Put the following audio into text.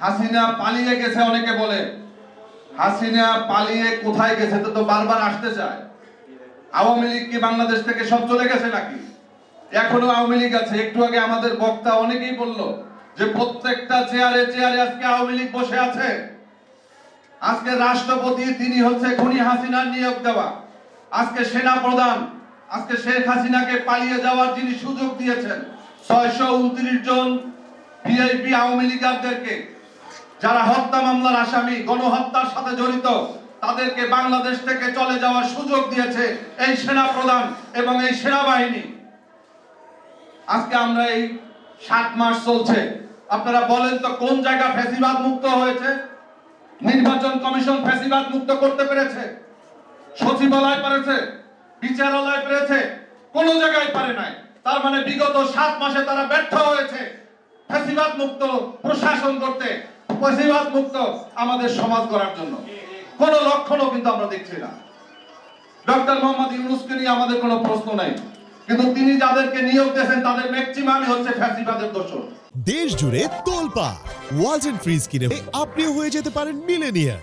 হাসিনা পালিয়ে গেছে, অনেকে বলে হাসিনা পালিয়ে কোথায় গেছে তো বারবার আসতে চায়। আওয়ামী লীগ কি বাংলাদেশ থেকে সব চলে গেছে নাকি? এখনো আওয়ামী লীগ আছে। একটু আগে আমাদের বক্তা অনেকেই বলল যে প্রত্যেকটা চেয়ারে চেয়ারে আজকে আওয়ামী লীগ বসে আছে। আজকে রাষ্ট্রপতি তিনি হচ্ছে খুনি হাসিনার নিয়োগ দেওয়া, আজকে সেনা প্রধান আজকে শেখ হাসিনাকে পালিয়ে যাওয়ার যিনি সুযোগ দিয়েছেন 629 জন ভিআইপি আওয়ামী লীগারদেরকে, যারা হত্যা মামলার আসামি, গণহত্যার সাথে জড়িত, তাদেরকে বাংলাদেশ থেকে চলে যাওয়ার সুযোগ দিয়েছে এই সেনা প্রধান এবং এই সেনাবাহিনী। আজকে আমরা এই 7 মাস চলছে, আপনারা বলেন তো কোন জায়গা ফ্যাসিবাদ মুক্ত হয়েছে? নির্বাচন কমিশন ফ্যাসিবাদ মুক্ত করতে পেরেছে? সচিবালয় পেরেছে? বিচারালয় পেরেছে? কোন জায়গায় পারে নাই। তার মানে বিগত 7 মাসে তারা ব্যর্থ হয়েছে ফ্যাসিবাদ মুক্ত প্রশাসন করতে, ফ্যাসিবাদ মুক্ত আমাদের সমাজ গড়ার জন্য। কোন লক্ষণও কিন্তু আমরা দেখছি না। ডক্টর মোহাম্মদ ইউনূসকে নিয়ে আমাদের কোনো প্রশ্ন নাই, কিন্তু তিনি যাদেরকে নিয়োগ দিয়েছেন তাদের ম্যাক্সিমামই হচ্ছে ফ্যাসিবাদের দোষর। দেশ জুড়ে তোলপাড় ওয়ালটন ফ্রিজ কিনে আপনিও হয়ে যেতে পারেন মিলেনিয়ার।